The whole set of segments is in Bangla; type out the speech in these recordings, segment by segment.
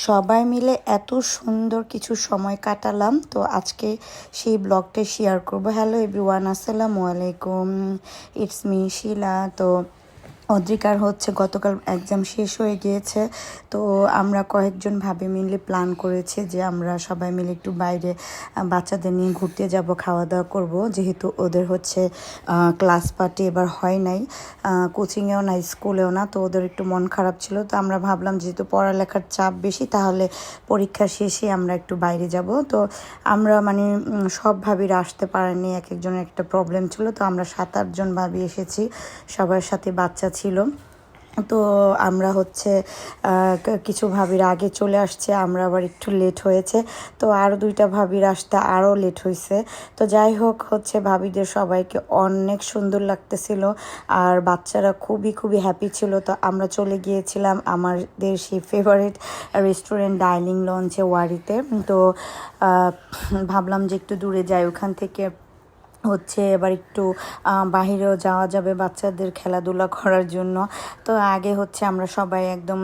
সবাই মিলে এত সুন্দর কিছু সময় কাটালাম, তো আজকে সেই ব্লগটা শেয়ার করব। হ্যালো এভরিওয়ান, আসসালামু আলাইকুম, ইটস মি শিলা। তো অদ্রিকার হচ্ছে গতকাল এক্সাম শেষ হয়ে গিয়েছে, তো আমরা কয়েকজন ভাবে মিলে প্ল্যান করেছি যে আমরা সবাই মিলে একটু বাইরে বাচ্চাদের নিয়ে ঘুরতে যাব, খাওয়া দাওয়া করব। যেহেতু ওদের হচ্ছে ক্লাস পার্টি এবার হয় নাই, কোচিংয়েও না স্কুলেও না, তো ওদের একটু মন খারাপ ছিল। তো আমরা ভাবলাম যেহেতু পড়ালেখার চাপ বেশি, তাহলে পরীক্ষা শেষে আমরা একটু বাইরে যাব। তো আমরা মানে সব ভাবিরা আসতে পারেনি, এক একজনের একটা প্রবলেম ছিল। তো আমরা 7-8 জন ভাবি এসেছি, সবার সাথে বাচ্চা ছিল। তো আমরা হচ্ছে কিছু ভাবির আগে চলে আসছে, আমরা আবার একটু লেট হয়েছে। তো আরও 2টা ভাবির আসতে আরও লেট হয়েছে। তো যাই হোক হচ্ছে ভাবিদের সবাইকে অনেক সুন্দর লাগতেছিল, আর বাচ্চারা খুবই খুবই হ্যাপি ছিল। তো আমরা চলে গিয়েছিলাম আমাদের সেই ফেভারিট রেস্টুরেন্ট ডাইনিং লঞ্চে ওয়ারিতে। তো ভাবলাম যে একটু দূরে যাই, ওখান থেকে হচ্ছে এবার একটু বাহিরেও যাওয়া যাবে বাচ্চাদের খেলাধুলা করার জন্য। তো আগে হচ্ছে আমরা সবাই একদম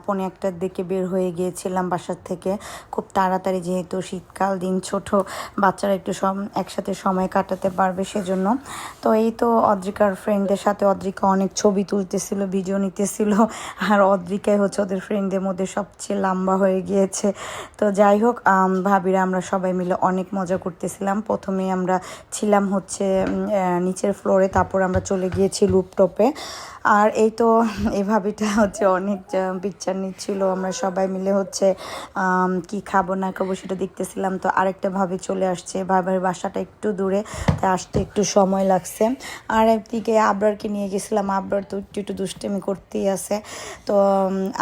1:45টার দিকে বের হয়ে গিয়েছিলাম বাসার থেকে, খুব তাড়াতাড়ি, যেহেতু শীতকাল, দিন ছোট, বাচ্চারা একটু একসাথে সময় কাটাতে পারবে সেজন্য। তো এই তো অদ্রিকার ফ্রেন্ডদের সাথে অদ্রিকা অনেক ছবি তুলতেছিল, ভিডিও নিতেছিল, আর অদ্রিকাই হচ্ছে ওদের ফ্রেন্ডদের মধ্যে সবচেয়ে লম্বা হয়ে গিয়েছে। তো যাই হোক ভাবিরা আমরা সবাই মিলে অনেক মজা করতেছিলাম। প্রথমে আমরা ছিলাম হচ্ছে নিচের ফ্লোরে, তারপর আমরা চলে গিয়েছি রুপটপে। আর এই তো এই ভাবিটা হচ্ছে অনেক পিকচার নিচ্ছিল, আমরা সবাই মিলে হচ্ছে কি খাবো না খাবো সেটা দেখতেছিলাম। তো আরেকটা ভাবি চলে আসছে, ভাবির বাসাটা একটু দূরে, তাই আসতে একটু সময় লাগছে। আর একদিকে আবরারকে নিয়ে গেছিলাম, আবরার তো একটু একটু দুষ্টামি করতেই আছে। তো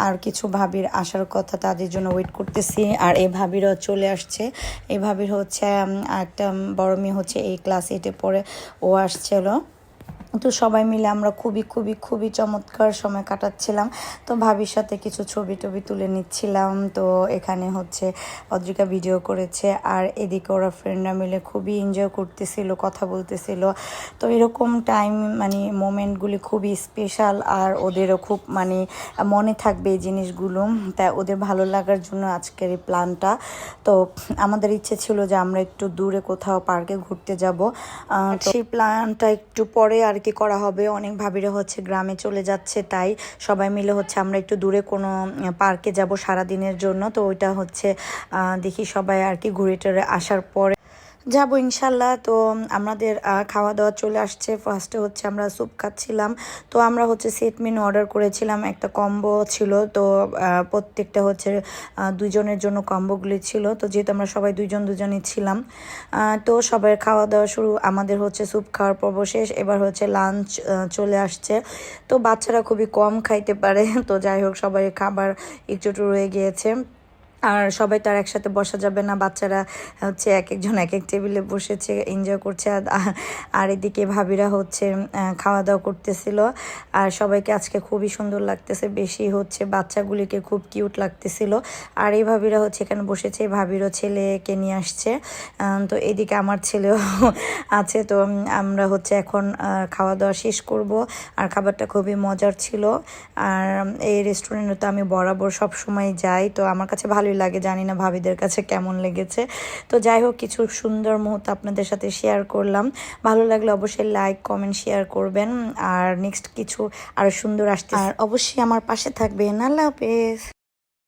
আর কিছু ভাবির আসার কথা, তাদের জন্য ওয়েট করতেছি। আর এই ভাবিরও চলে আসছে, এই ভাবির হচ্ছে একটা বড় মেয়ে হচ্ছে এই ক্লাস 8-এ পড়ে, ও আসছিল। তো সবাই মিলে আমরা খুবই খুবই খুবই চমৎকার সময় কাটাচ্ছিলাম। তো ভাবির সাথে কিছু ছবি টবি তুলে নিচ্ছিলাম। তো এখানে হচ্ছে অদ্রিকা ভিডিও করেছে, আর এদিকে ওরা ফ্রেন্ডরা মিলে খুবই এনজয় করতেছিল, কথা বলতেছিল। তো এরকম টাইম মানে মোমেন্টগুলি খুবই স্পেশাল, আর ওদেরও খুব মানে মনে থাকবে এই জিনিসগুলো, তাই ওদের ভালো লাগার জন্য আজকের এই প্ল্যানটা। তো আমাদের ইচ্ছে ছিল যে আমরা একটু দূরে কোথাও পার্কে ঘুরতে যাব, সেই প্ল্যানটা একটু পরে আর কি করা হবে। অনেক ভাবিরা হচ্ছে গ্রামে চলে যাচ্ছে, তাই সবাই মিলে হচ্ছে আমরা একটু দূরে কোনো পার্কে যাব সারাদিনের জন্য। তো ওইটা হচ্ছে দেখি সবাই আর কি ঘুরে টুরে আসার পরে যাবো ইনশাল্লাহ। তো আমাদের খাওয়া দাওয়া চলে আসছে। ফার্স্টে হচ্ছে আমরা স্যুপ খাচ্ছিলাম। তো আমরা হচ্ছে সেট মেনু অর্ডার করেছিলাম, একটা কম্বো ছিল। তো প্রত্যেকটা হচ্ছে 2 জনের জন্য কম্বোগুলি ছিল। তো যেহেতু আমরা সবাই 2 জন ছিলাম, তো সবাই খাওয়া দাওয়া শুরু, আমাদের হচ্ছে স্যুপ খাওয়ার পর্ব শেষ, এবার হচ্ছে লাঞ্চ চলে আসছে। তো বাচ্চারা খুবই কম খাইতে পারে, তো যাই হোক সবাই খাবার একটু রয়ে গিয়েছে। আর সবাই তো আর একসাথে বসা যাবে না, বাচ্চারা হচ্ছে এক একজন এক এক টেবিলে বসেছে, এনজয় করছে। আর এদিকে ভাবিরা হচ্ছে খাওয়া দাওয়া করতেছিল। আর সবাইকে আজকে খুবই সুন্দর লাগতেছে, বেশি হচ্ছে বাচ্চাগুলিকে খুব কিউট লাগতেছিল। আর এই ভাবিরা হচ্ছে এখানে বসেছে, ভাবিরও ছেলেকে নিয়ে আসছে। তো এদিকে আমার ছেলেও আছে। তো আমরা হচ্ছে এখন খাওয়া দাওয়া শেষ করব। আর খাবারটা খুবই মজার ছিল। আর এই রেস্টুরেন্টে তো আমি বরাবর সব সময় যাই, তো আমার কাছে ভালোই লাগে, জানি না ভাবিদের কাছে কেমন লেগেছে। তো যাই হোক কিছু সুন্দর মুহূর্ত আপনাদের সাথে শেয়ার করলাম। ভালো লাগলে অবশ্যই লাইক কমেন্ট শেয়ার করবেন, আর নেক্সট কিছু আরও সুন্দর আসছে, আর অবশ্যই আমার পাশে থাকবেন। আল্লাহ হাফেজ।